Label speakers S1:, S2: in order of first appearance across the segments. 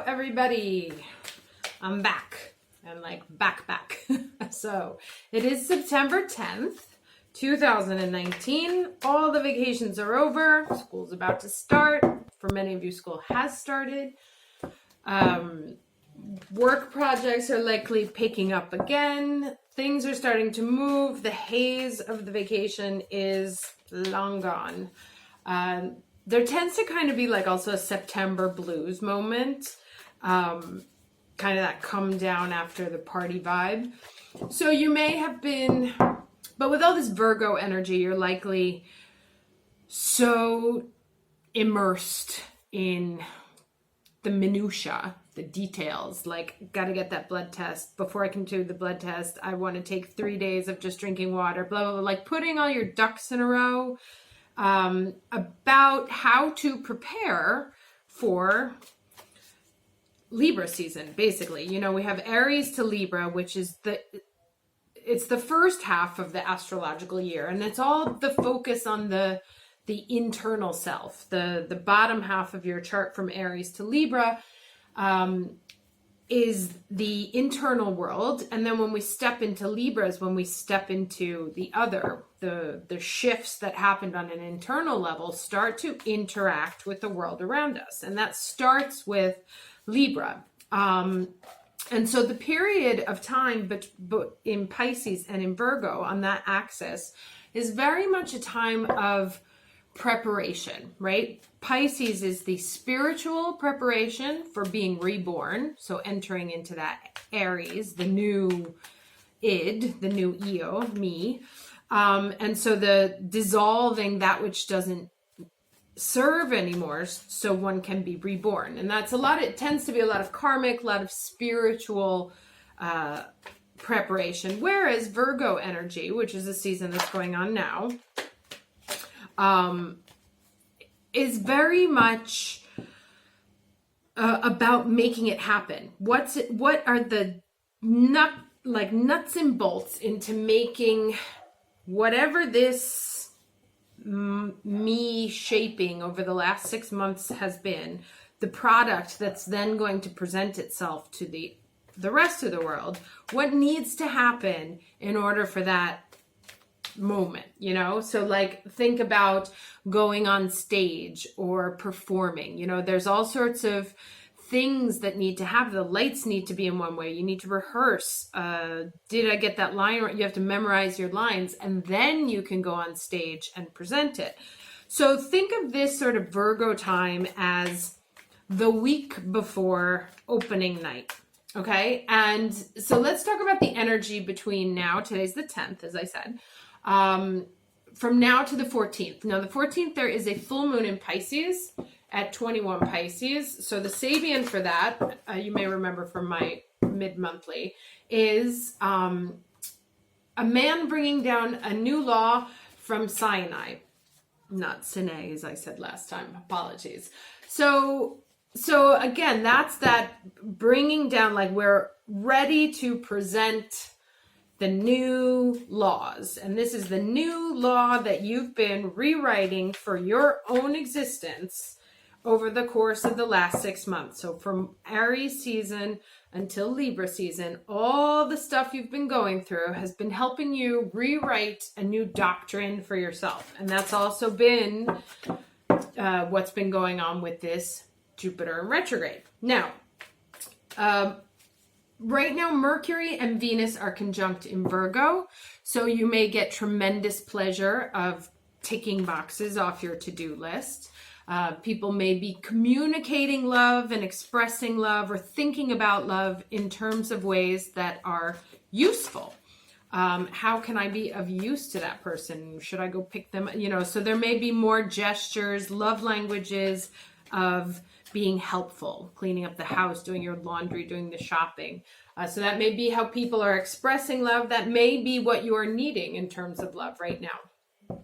S1: everybody. I'm back. I'm like back. So it is September 10th, 2019. All the vacations are over. School's about to start. For many of you, school has started. Work projects are likely picking up again. Things are starting to move. The haze of the vacation is long gone. There tends to kind of be like also a September blues moment. Kind of that come down after the party vibe. So you may have been, but with all this Virgo energy, you're likely so immersed in the minutia, the details, like got to get that blood test. Before I can do the blood test, I want to take 3 days of just drinking water, blah, blah, blah, like putting all your ducks in a row, about how to prepare for Libra season. Basically, you know, we have Aries to Libra, which is it's the first half of the astrological year, and it's all the focus on the internal self. The bottom half of your chart from Aries to Libra is the internal world, and then when we step into Libra is when we step into the shifts that happened on an internal level start to interact with the world around us, and that starts with Libra. And so the period of time but in Pisces and in Virgo on that axis is very much a time of preparation, right? Pisces is the spiritual preparation for being reborn, so entering into that Aries, the new id, the new ego, me. And so the dissolving that which doesn't serve anymore, so one can be reborn. And that's it tends to be a lot of karmic, a lot of spiritual preparation. Whereas Virgo energy, which is a season that's going on now, is very much about making it happen. What are the nuts and bolts into making whatever this me shaping over the last 6 months has been, the product that's then going to present itself to the rest of the world. What needs to happen in order for that moment, you know? So like think about going on stage or performing, you know, there's all sorts of things that need to happen. The lights need to be in one way. You need to rehearse. Did I get that line right? You have to memorize your lines, and then you can go on stage and present it. So think of this sort of Virgo time as the week before opening night. Okay. And so let's talk about the energy between now. Today's the 10th, as I said. From now to the 14th. Now, the 14th, there is a full moon in Pisces at 21 Pisces. So the Sabian for that, you may remember from my mid-monthly, is a man bringing down a new law from Sinai. Not Sinai, as I said last time. Apologies. So again, that's that bringing down, like we're ready to present the new laws. And this is the new law that you've been rewriting for your own existence over the course of the last 6 months. So from Aries season until Libra season, all the stuff you've been going through has been helping you rewrite a new doctrine for yourself. And that's also been what's been going on with this Jupiter in retrograde. Now, right now, Mercury and Venus are conjunct in Virgo, so you may get tremendous pleasure of ticking boxes off your to-do list. People may be communicating love and expressing love or thinking about love in terms of ways that are useful. How can I be of use to that person? Should I go pick them? You know, so there may be more gestures, love languages of being helpful, cleaning up the house, doing your laundry, doing the shopping. So that may be how people are expressing love. That may be what you are needing in terms of love right now.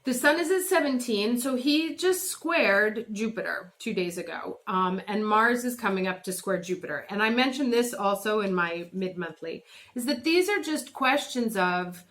S1: The sun is at 17, so he just squared Jupiter 2 days ago, and Mars is coming up to square Jupiter. And I mentioned this also in my mid-monthly, is that these are just questions of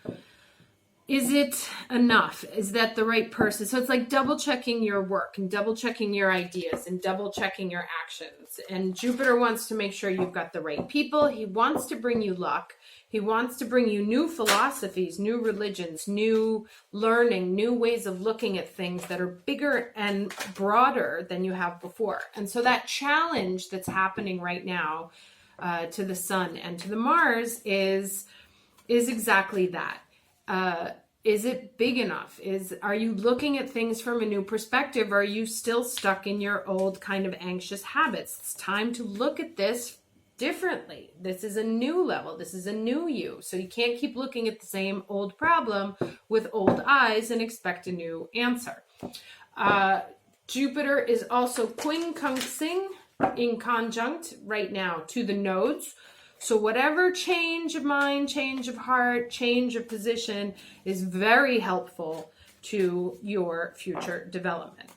S1: is it enough? Is that the right person? So it's like double checking your work and double checking your ideas and double checking your actions. And Jupiter wants to make sure you've got the right people. He wants to bring you luck. He wants to bring you new philosophies, new religions, new learning, new ways of looking at things that are bigger and broader than you have before. And so that challenge that's happening right now to the Sun and to the Mars is exactly that. Is it big enough? Are you looking at things from a new perspective? Or are you still stuck in your old kind of anxious habits? It's time to look at this differently. This is a new level. This is a new you. So you can't keep looking at the same old problem with old eyes and expect a new answer. Jupiter is also quincunxing in conjunct right now to the nodes. So whatever change of mind, change of heart, change of position is very helpful to your future development.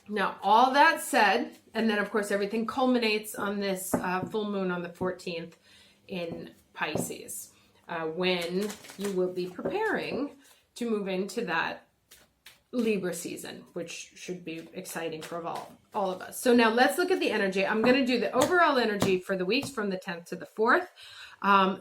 S1: Now, all that said, and then of course everything culminates on this full moon on the 14th in Pisces, when you will be preparing to move into that Libra season, which should be exciting for all of us. So now let's look at the energy. I'm going to do the overall energy for the weeks from the 10th to the 4th.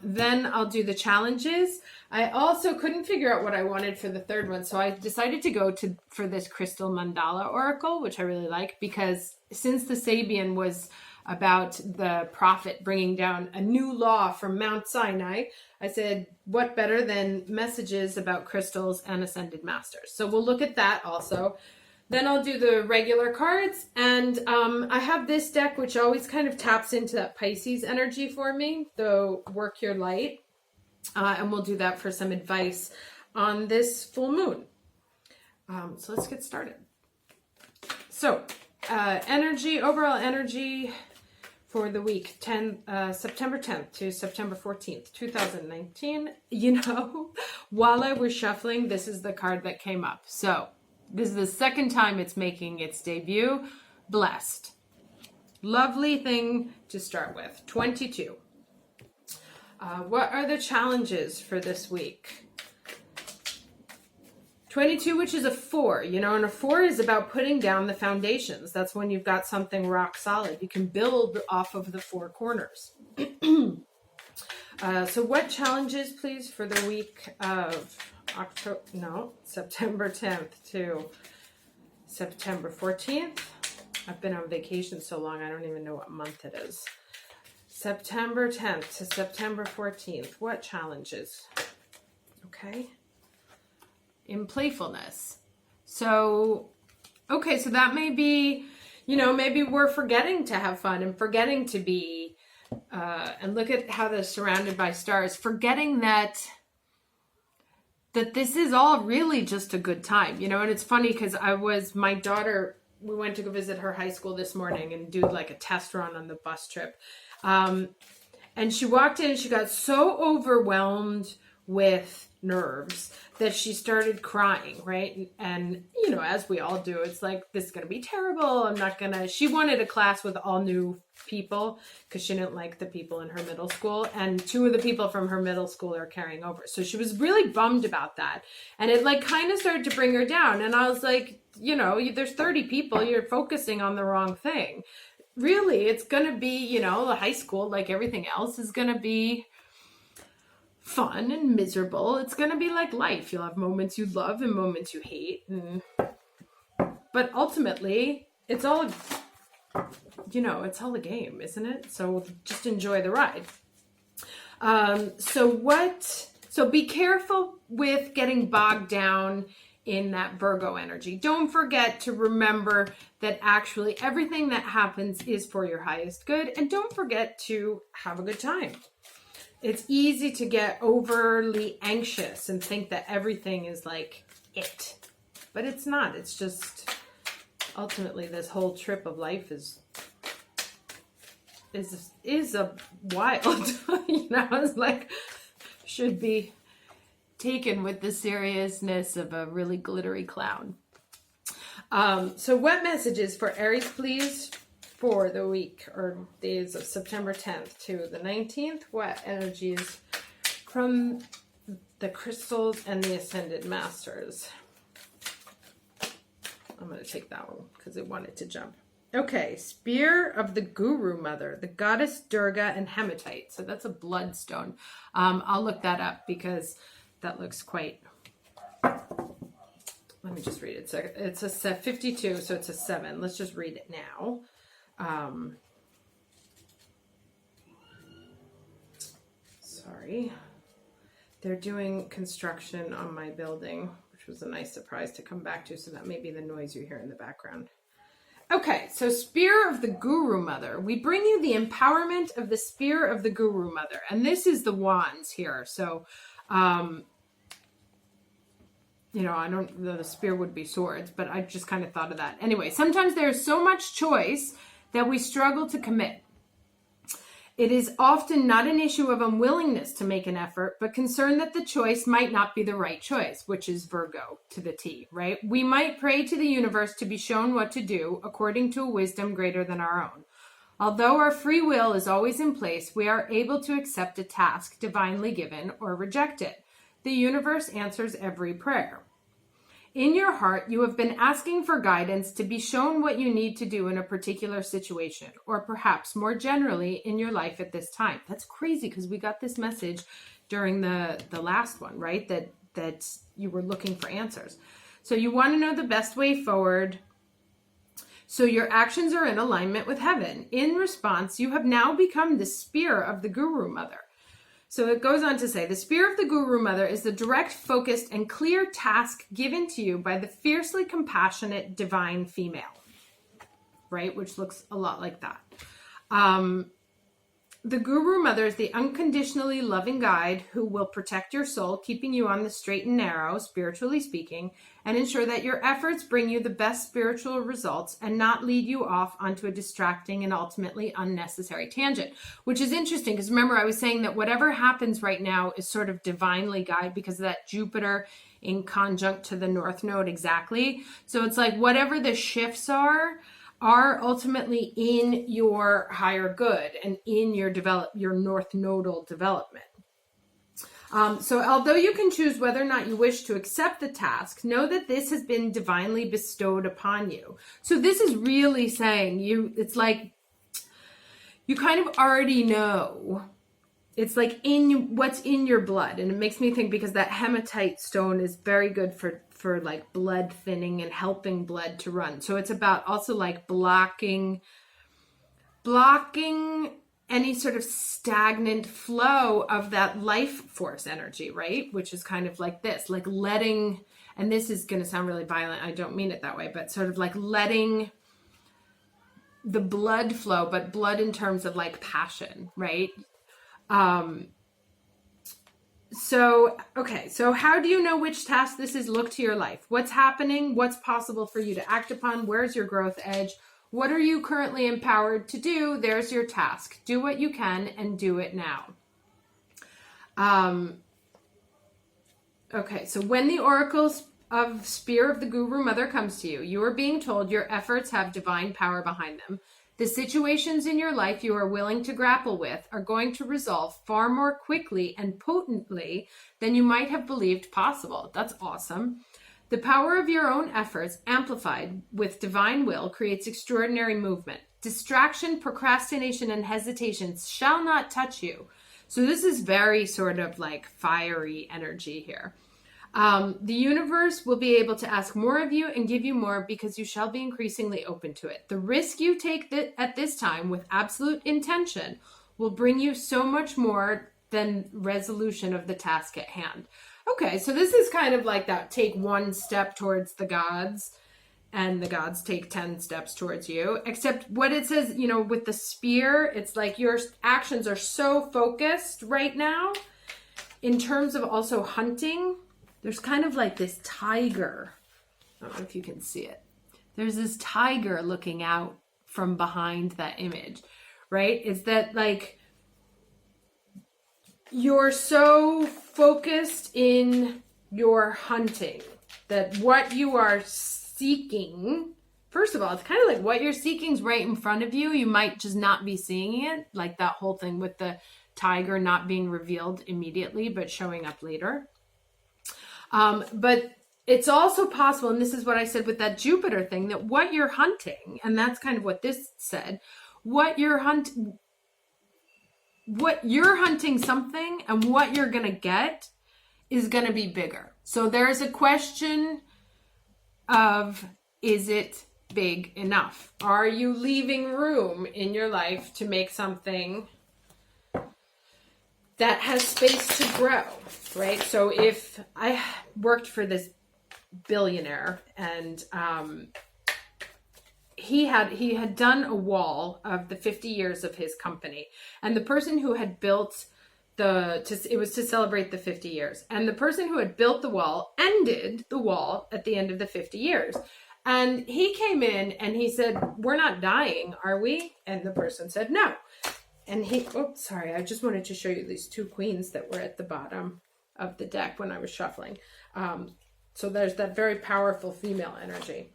S1: Then I'll do the challenges. I also couldn't figure out what I wanted for the third one, so I decided to go for this crystal mandala oracle, which I really like, because since the Sabian was about the prophet bringing down a new law from Mount Sinai, I said, what better than messages about crystals and ascended masters? So we'll look at that also. Then I'll do the regular cards, and I have this deck which always kind of taps into that Pisces energy for me, the Work Your Light, and we'll do that for some advice on this full moon. So let's get started. So overall energy for the week, September 10th to September 14th, 2019. You know, while I was shuffling, this is the card that came up. So this is the second time it's making its debut. Blessed. Lovely thing to start with. 22. What are the challenges for this week? 22, which is a 4, and a 4 is about putting down the foundations. That's when you've got something rock solid. You can build off of the 4 corners. So what challenges, please, for the week of September 10th to September 14th. I've been on vacation so long, I don't even know what month it is. September 10th to September 14th. What challenges? Okay. In playfulness. So that may be, maybe we're forgetting to have fun and forgetting to be, and look at how they're surrounded by stars, forgetting that this is all really just a good time, and it's funny because my daughter, we went to go visit her high school this morning and do like a test run on the bus trip. And she walked in and she got so overwhelmed with nerves that she started crying, right? And as we all do, it's like, this is gonna be terrible. She wanted a class with all new people because she didn't like the people in her middle school, and 2 of the people from her middle school are carrying over. So she was really bummed about that, and it like kind of started to bring her down. And I was like, there's 30 people, you're focusing on the wrong thing. Really, it's gonna be, the high school, like everything else, is gonna be fun and miserable. It's gonna be like life. You'll have moments you love and moments you hate, but ultimately it's all a game, isn't it? So just enjoy the ride. So be careful with getting bogged down in that Virgo energy. Don't forget to remember that actually everything that happens is for your highest good, and don't forget to have a good time. It's easy to get overly anxious and think that everything is like it, but it's not. It's just ultimately this whole trip of life is a wild, it's like should be taken with the seriousness of a really glittery clown. So what messages for Aries, please? For the week or days of September 10th to the 19th, what energies from the crystals and the ascended masters. I'm going to take that one because it wanted to jump. Okay, Spear of the Guru Mother, the goddess Durga and hematite. So that's a bloodstone. I'll look that up because that looks quite... Let me just read it. It's a 52, so it's a 7. Let's just read it now. Sorry. They're doing construction on my building, which was a nice surprise to come back to, so that may be the noise you hear in the background. Okay, so Spear of the Guru Mother. We bring you the empowerment of the Spear of the Guru Mother. And this is the wands here. So, you know, I don't know, the spear would be swords, but I just kind of thought of that. Anyway, sometimes there's so much choice that we struggle to commit. It is often not an issue of unwillingness to make an effort, but concern that the choice might not be the right choice, which is Virgo to the T, right? We might pray to the universe to be shown what to do according to a wisdom greater than our own. Although our free will is always in place, we are able to accept a task divinely given or reject it. The universe answers every prayer. In your heart, you have been asking for guidance to be shown what you need to do in a particular situation, or perhaps more generally in your life at this time. That's crazy because we got this message during the last one, right? That you were looking for answers. So you want to know the best way forward. So your actions are in alignment with heaven. In response, you have now become the Spear of the Guru Mother. So it goes on to say, the Spear of the Guru Mother is the direct, focused, and clear task given to you by the fiercely compassionate divine female, right? Which looks a lot like that. The Guru Mother is the unconditionally loving guide who will protect your soul, keeping you on the straight and narrow, spiritually speaking, and ensure that your efforts bring you the best spiritual results and not lead you off onto a distracting and ultimately unnecessary tangent, which is interesting because remember I was saying that whatever happens right now is sort of divinely guided because of that Jupiter in conjunct to the North Node exactly. So it's like whatever the shifts are ultimately in your higher good and in your North Nodal development. So although you can choose whether or not you wish to accept the task, know that this has been divinely bestowed upon you. So this is really saying it's like you kind of already know. It's like in what's in your blood. And it makes me think because that hematite stone is very good for like blood thinning and helping blood to run. So it's about also like blocking any sort of stagnant flow of that life force energy, right? Which is kind of like this, like letting, and this is going to sound really violent. I don't mean it that way, but sort of like letting the blood flow, but blood in terms of like passion, right? So how do you know which task this is? Look to your life. What's happening? What's possible for you to act upon? Where's your growth edge? What are you currently empowered to do? There's your task. Do what you can and do it now. Okay, so when the oracles of Spear of the Guru Mother comes to you, you are being told your efforts have divine power behind them. The situations in your life you are willing to grapple with are going to resolve far more quickly and potently than you might have believed possible. That's awesome. The power of your own efforts, amplified with divine will, creates extraordinary movement. Distraction, procrastination, and hesitation shall not touch you. So this is very sort of like fiery energy here. The universe will be able to ask more of you and give you more because you shall be increasingly open to it. The risk you take at this time with absolute intention will bring you so much more than resolution of the task at hand. Okay, so this is kind of like that. Take one step towards the gods and the gods take 10 steps towards you. Except what it says, you know, with the spear, it's like your actions are so focused right now in terms of also hunting. There's kind of like this tiger. I don't know if you can see it. There's this tiger looking out from behind that image, right? Is that like you're so focused in your hunting that what you are seeking, first of all, it's kind of like what you're seeking is right in front of you. You might just not be seeing it, like that whole thing with the tiger not being revealed immediately, but showing up later. But it's also possible, and this is what I said with that Jupiter thing, that what you're hunting, and that's kind of what this said, what you're hunting something, and what you're going to get is going to be bigger. So there's a question of, is it big enough? Are you leaving room in your life to make something that has space to grow, right? So if I worked for this billionaire, and he had done a wall of the 50 years of his company, and the person who had built it was to celebrate the 50 years, and the person who had built the wall ended the wall at the end of the 50 years. And he came in and he said, "We're not dying, are we?" And the person said, "No." And sorry, I just wanted to show you these two queens that were at the bottom of the deck when I was shuffling. So there's that very powerful female energy.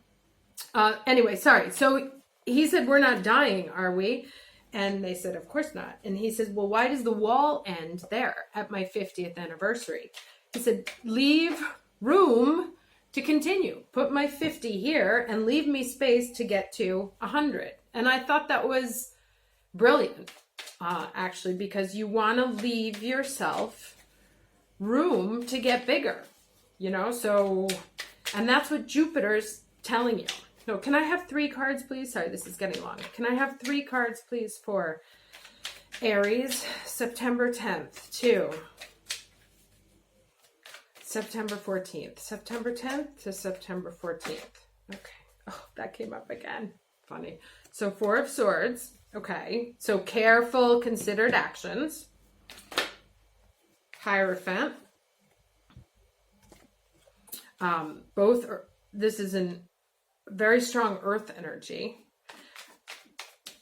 S1: Anyway, sorry. So he said, "We're not dying, are we?" And they said, "Of course not." And he says, "Well, why does the wall end there at my 50th anniversary?" He said, "Leave room to continue. Put my 50 here and leave me space to get to 100. And I thought that was brilliant, actually, because you want to leave yourself room to get bigger, so, and that's what Jupiter's telling you. So can I have 3 cards, please? Sorry, this is getting long. Can I have 3 cards, please, for Aries, September 10th to September 14th. September 10th to September 14th. Okay. Oh, that came up again. Funny. So 4 of Swords. Okay. So careful, considered actions. Hierophant. This is a very strong earth energy.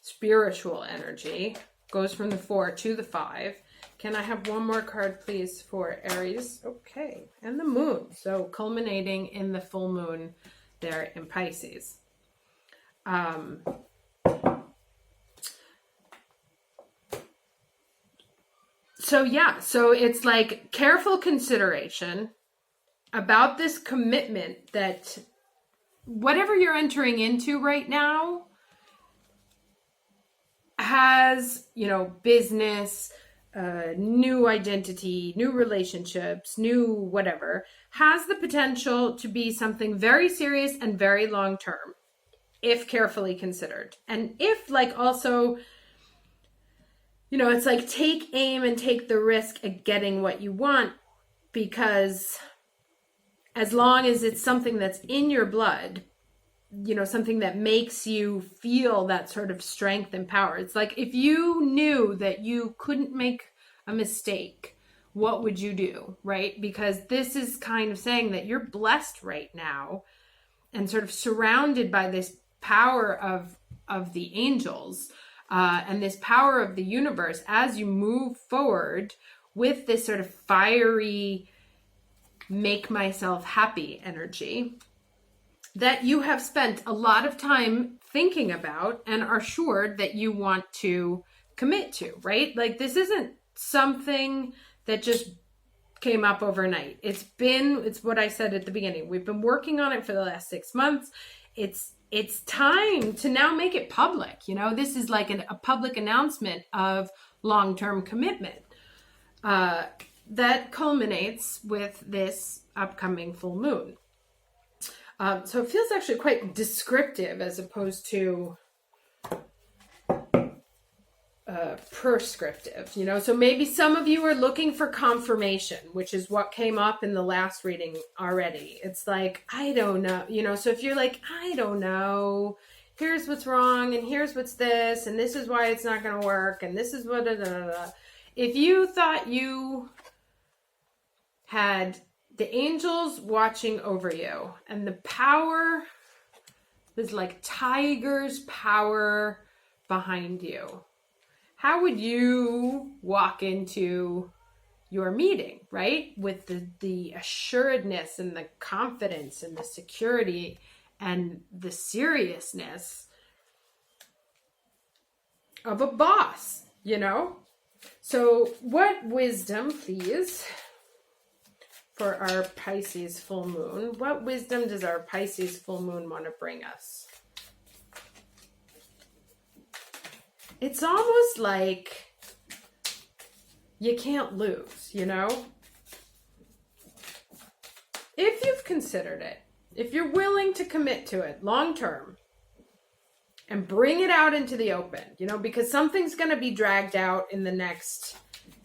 S1: Spiritual energy. Goes from the 4 to the 5. Can I have 1 more card, please, for Aries? Okay. And the moon. So culminating in the full moon there in Pisces. So it's like careful consideration about this commitment that whatever you're entering into right now has, business, new identity, new relationships, new whatever, has the potential to be something very serious and very long-term, if carefully considered. And if also, it's like take aim and take the risk at getting what you want, because as long as it's something that's in your blood, something that makes you feel that sort of strength and power. It's like if you knew that you couldn't make a mistake, what would you do, right? Because this is kind of saying that you're blessed right now and sort of surrounded by this power of the angels and this power of the universe as you move forward with this sort of fiery, make myself happy energy that you have spent a lot of time thinking about and are sure that you want to commit to, right? Like this isn't something that just came up overnight. It's what I said at the beginning. We've been working on it for the last 6 months. It's time to now make it public. This is like a public announcement of long-term commitment that culminates with this upcoming full moon. So it feels actually quite descriptive as opposed to prescriptive, so maybe some of you are looking for confirmation, which is what came up in the last reading already. It's like, I don't know, so if you're like, I don't know, here's what's wrong and here's what's this and this is why it's not going to work and this is what, if you thought you had the angels watching over you and the power is like tiger's power behind you, how would you walk into your meeting, right? With the assuredness and the confidence and the security and the seriousness of a boss, So what wisdom, please, for our Pisces full moon. What wisdom does our Pisces full moon want to bring us? It's almost like you can't lose, you know? If you've considered it, if you're willing to commit to it long term and bring it out into the open, you know, because something's going to be dragged out in the next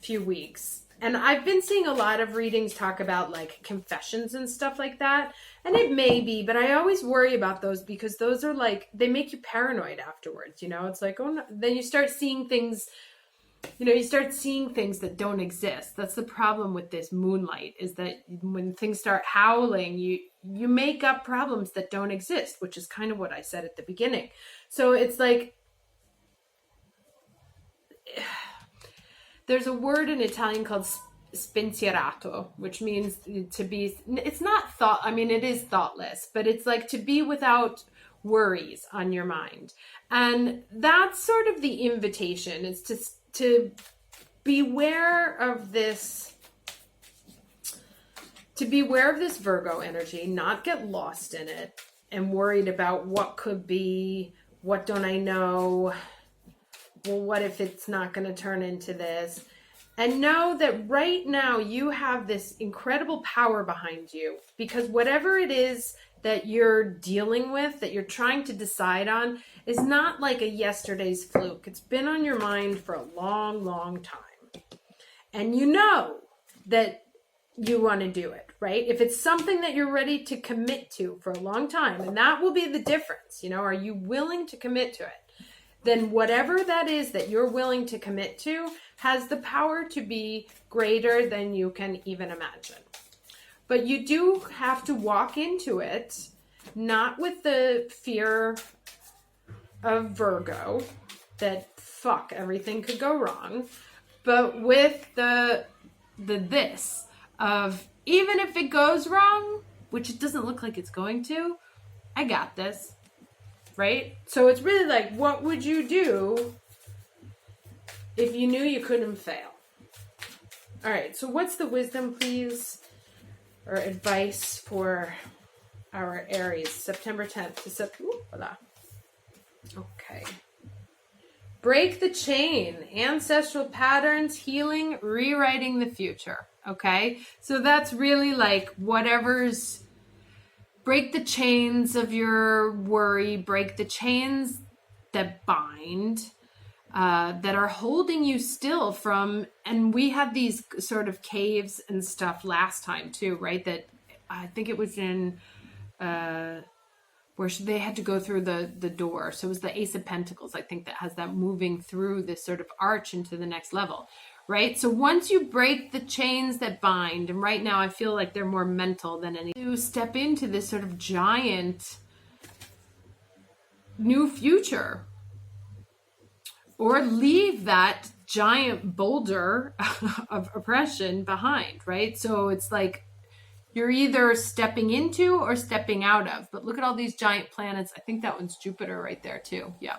S1: few weeks. And I've been seeing a lot of readings talk about like confessions and stuff like that. And it may be, but I always worry about those because those are like, they make you paranoid afterwards, you know? It's like, oh no. Then you start seeing things, you know, you start seeing things that don't exist. That's the problem with this moonlight, is that when things start howling, you make up problems that don't exist, which is kind of what I said at the beginning. So it's like, there's a word in Italian called spensierato, which means to be, it's not thought, I mean, it is thoughtless, but it's like to be without worries on your mind. And that's sort of the invitation, is to beware of this, Virgo energy, not get lost in it and worried about what could be, what don't I know, well, what if it's not going to turn into this? And know that right now you have this incredible power behind you, because whatever it is that you're dealing with, that you're trying to decide on, is not like a yesterday's fluke. It's been on your mind for a long, long time. And you know that you want to do it, right? If it's something that you're ready to commit to for a long time, and that will be the difference, you know, are you willing to commit to it? Then whatever that is that you're willing to commit to has the power to be greater than you can even imagine. But you do have to walk into it, not with the fear of Virgo, that fuck, everything could go wrong, but with the this of, even if it goes wrong, which it doesn't look like it's going to, I got this. Right? So it's really like, what would you do if you knew you couldn't fail? All right. So what's the wisdom, please, or advice for our Aries, September 10th to September? Okay. Break the chain, ancestral patterns, healing, rewriting the future. Okay. So that's really like whatever's, break the chains of your worry, break the chains that bind, that are holding you still from, and we had these sort of caves and stuff last time too, right? That I think it was in, where they had to go through the door. So it was the Ace of Pentacles, I think, that has that moving through this sort of arch into the next level. Right? So once you break the chains that bind, and right now I feel like they're more mental than anything, you step into this sort of giant new future, or leave that giant boulder of oppression behind, right? So it's like you're either stepping into or stepping out of. But look at all these giant planets. I think that one's Jupiter right there too. Yeah.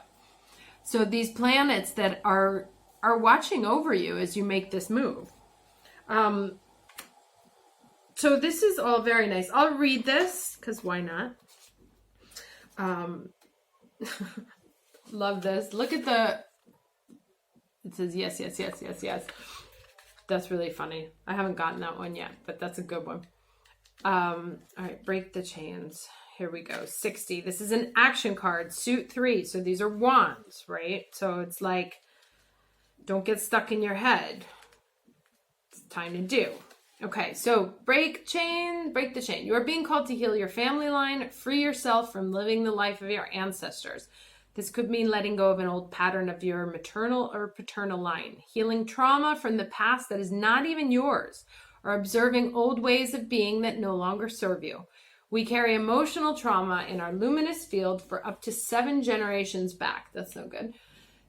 S1: So these planets that are watching over you as you make this move. So this is all very nice. I'll read this because why not? Love this. Look at it says yes, yes, yes, yes, yes. That's really funny. I haven't gotten that one yet, but that's a good one. All right, break the chains. Here we go. 60. This is an action card, suit 3. So these are wands, right? So it's like, don't get stuck in your head. It's time to do. Okay, so break the chain. You are being called to heal your family line, free yourself from living the life of your ancestors. This could mean letting go of an old pattern of your maternal or paternal line, healing trauma from the past that is not even yours, or observing old ways of being that no longer serve you. We carry emotional trauma in our luminous field for up to 7 generations back. That's no good.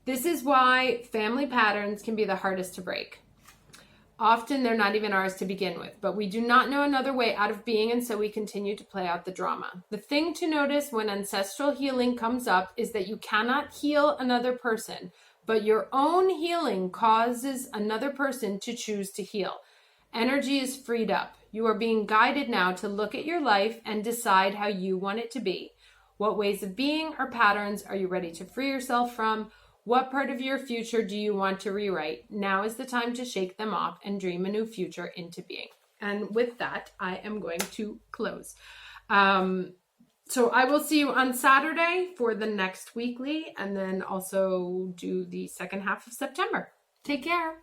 S1: This is why family patterns can be the hardest to break. Often they're not even ours to begin with, but we do not know another way out of being, and so we continue to play out the drama. The thing to notice when ancestral healing comes up is that you cannot heal another person, but your own healing causes another person to choose to heal. Energy is freed up. You are being guided now to look at your life and decide how you want it to be. What ways of being or patterns are you ready to free yourself from? What part of your future do you want to rewrite? Now is the time to shake them off and dream a new future into being. And with that, I am going to close. So I will see you on Saturday for the next weekly, and then also do the second half of September. Take care.